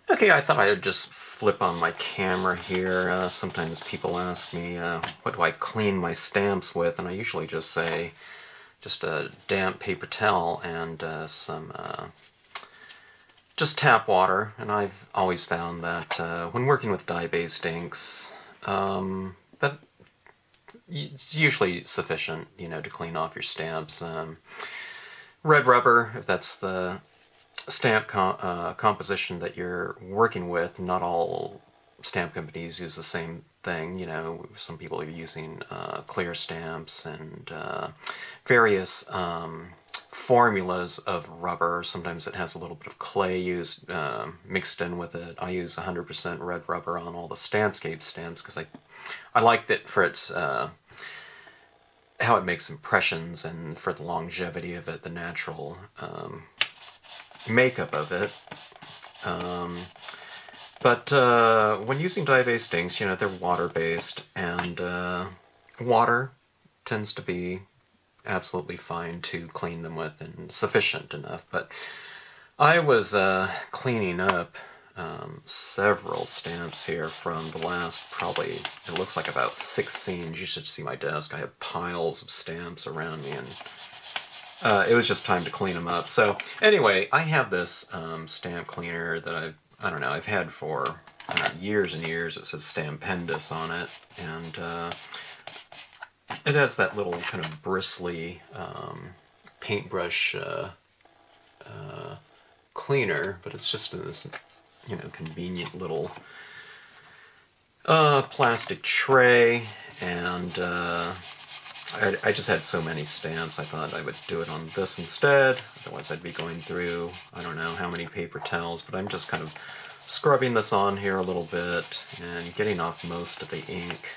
Okay, I thought I would just flip on my camera here. Sometimes people ask me, what do I clean my stamps with? And I usually just say, just a damp paper towel and some just tap water. And I've always found that when working with dye-based inks, that it's usually sufficient, to clean off your stamps. Red rubber, if that's the stamp composition that you're working with. Not all stamp companies use the same thing. Some people are using clear stamps and various formulas of rubber. Sometimes it has a little bit of clay used mixed in with it. I use 100% red rubber on all the Stampscapes stamps because I liked it for its how it makes impressions and for the longevity of it, the natural makeup of it. But when using dye-based inks, they're water-based, and water tends to be absolutely fine to clean them with and sufficient enough. But I was cleaning up several stamps here from the last, probably, it looks like about 6 scenes. You should see my desk. I have piles of stamps around me, and it was just time to clean them up. So anyway, I have this stamp cleaner that I don't know, I've had for years and years. It says Stampendous on it, and it has that little kind of bristly paintbrush cleaner, but it's just in this convenient little plastic tray, and I just had so many stamps, I thought I would do it on this instead. Otherwise I'd be going through, I don't know how many paper towels, but I'm just kind of scrubbing this on here a little bit and getting off most of the ink.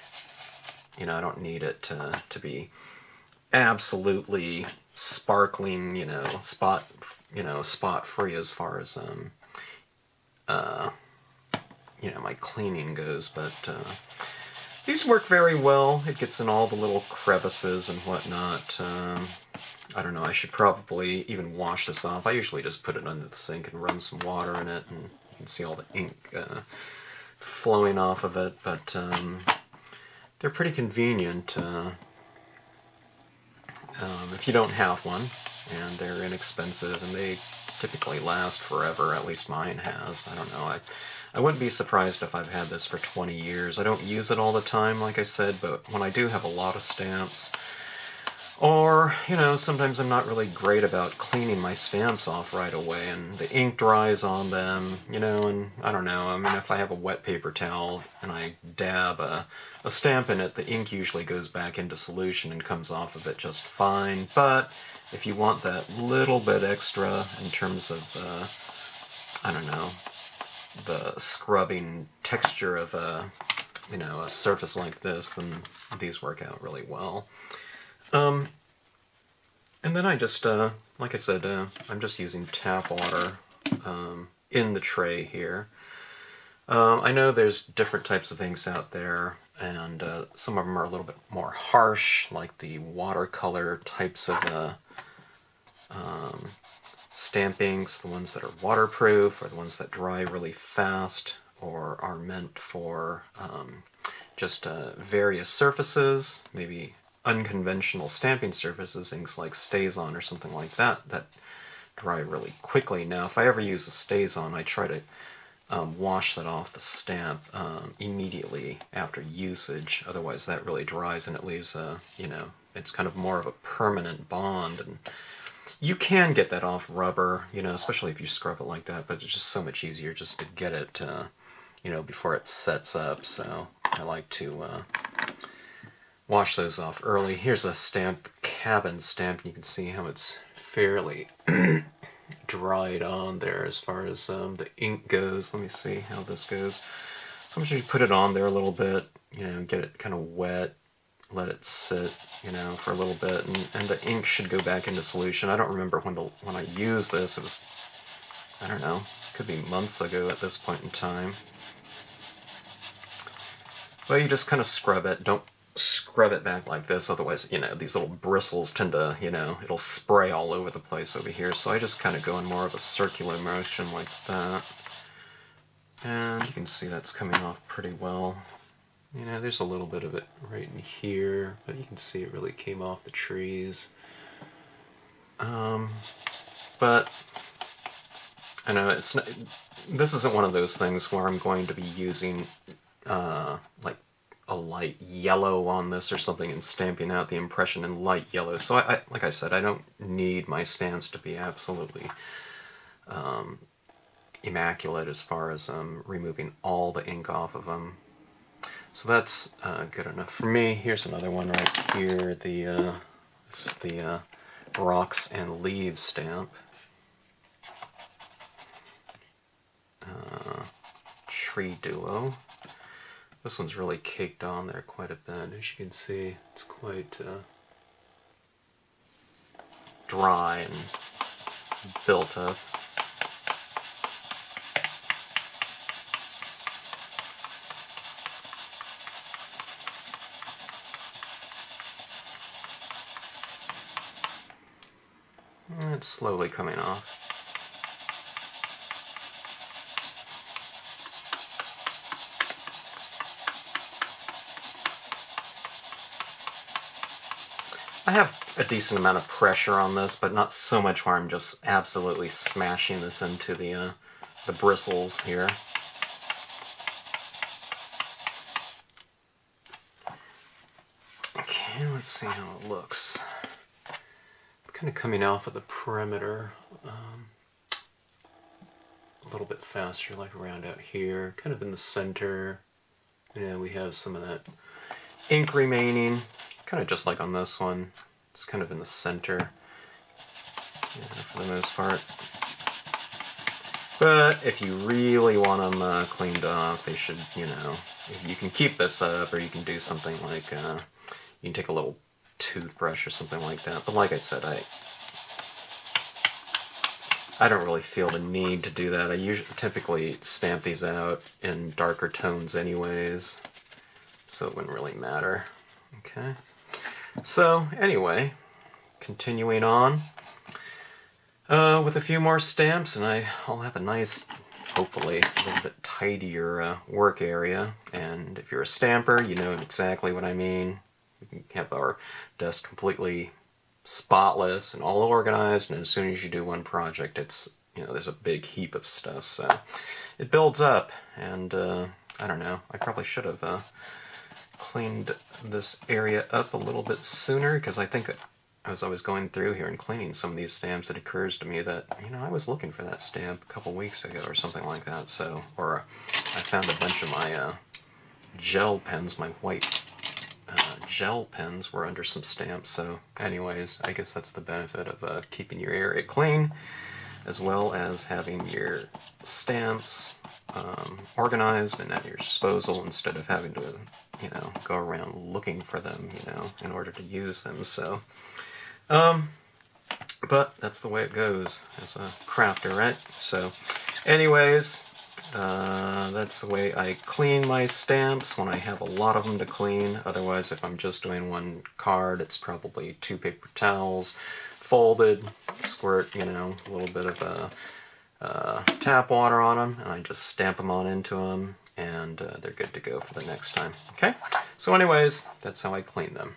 I don't need it to be absolutely sparkling, spot free as far as my cleaning goes, but these work very well. It gets in all the little crevices and whatnot. I don't know, I should probably even wash this off. I usually just put it under the sink and run some water in it, and you can see all the ink flowing off of it, but they're pretty convenient if you don't have one, and they're inexpensive, and they typically last forever. At least mine has. I don't know. I wouldn't be surprised if I've had this for 20 years. I don't use it all the time, like I said, but when I do have a lot of stamps, or, sometimes I'm not really great about cleaning my stamps off right away, and the ink dries on them, and I don't know. I mean, if I have a wet paper towel and I dab a stamp in it, the ink usually goes back into solution and comes off of it just fine. But if you want that little bit extra in terms of, I don't know, the scrubbing texture of a surface like this, then these work out really well. And then I just, like I said, I'm just using tap water in the tray here. I know there's different types of inks out there, and some of them are a little bit more harsh, like the watercolor types of stamp inks, the ones that are waterproof, or the ones that dry really fast, or are meant for just various surfaces, maybe unconventional stamping surfaces, inks like StazOn or something like that, that dry really quickly. Now, if I ever use a StazOn, I try to wash that off the stamp immediately after usage. Otherwise, that really dries and it leaves it's kind of more of a permanent bond. And you can get that off rubber, especially if you scrub it like that, but it's just so much easier just to get it, before it sets up. So I like to wash those off early. Here's a stamp, cabin stamp, and you can see how it's fairly dried on there as far as the ink goes. Let me see how this goes. So I'm just going to put it on there a little bit, get it kind of wet, let it sit, for a little bit, and the ink should go back into solution. I don't remember when I used this. It was, I don't know, could be months ago at this point in time. Well, you just kind of scrub it. Don't scrub it back like this, otherwise, these little bristles tend to, it'll spray all over the place over here. So I just kind of go in more of a circular motion like that. And you can see that's coming off pretty well. You know, there's a little bit of it right in here, but you can see it really came off the trees. But I know it's not, this isn't one of those things where I'm going to be using like a light yellow on this or something and stamping out the impression in light yellow. So I like I said, I don't need my stamps to be absolutely immaculate as far as removing all the ink off of them. So that's good enough for me. Here's another one right here. This is the Rocks and Leaves stamp. Tree Duo. This one's really caked on there quite a bit. As you can see, it's quite dry and built up. It's slowly coming off. I have a decent amount of pressure on this, but not so much where I'm just absolutely smashing this into the bristles here. Okay, let's see how it looks. Kind of coming off of the perimeter a little bit faster, like around out here, kind of in the center. Yeah, we have some of that ink remaining, kind of just like on this one. It's kind of in the center, yeah, for the most part. But if you really want them cleaned off, they should, you know, you can keep this up, or you can do something like, you can take a little toothbrush or something like that. But like I said, I don't really feel the need to do that. I typically stamp these out in darker tones anyways, so it wouldn't really matter. Okay. So anyway, continuing on with a few more stamps, and I'll have a nice, hopefully a little bit tidier work area. And if you're a stamper, you know exactly what I mean. We can have our desk completely spotless and all organized, and as soon as you do one project, it's, you know, there's a big heap of stuff, so it builds up. And I don't know, I probably should have cleaned this area up a little bit sooner, because I think as I was going through here and cleaning some of these stamps, it occurs to me that, you know, I was looking for that stamp a couple weeks ago or something like that. So, or I found a bunch of my gel pens, my white gel pens were under some stamps. So anyways, I guess that's the benefit of keeping your area clean, as well as having your stamps organized and at your disposal, instead of having to, you know, go around looking for them, you know, in order to use them. So, but that's the way it goes as a crafter, right? So anyways, that's the way I clean my stamps when I have a lot of them to clean. Otherwise, if I'm just doing one card, it's probably 2 paper towels folded, squirt, you know, a little bit of tap water on them, and I just stamp them on into them, and they're good to go for the next time. Okay, so anyways, that's how I clean them.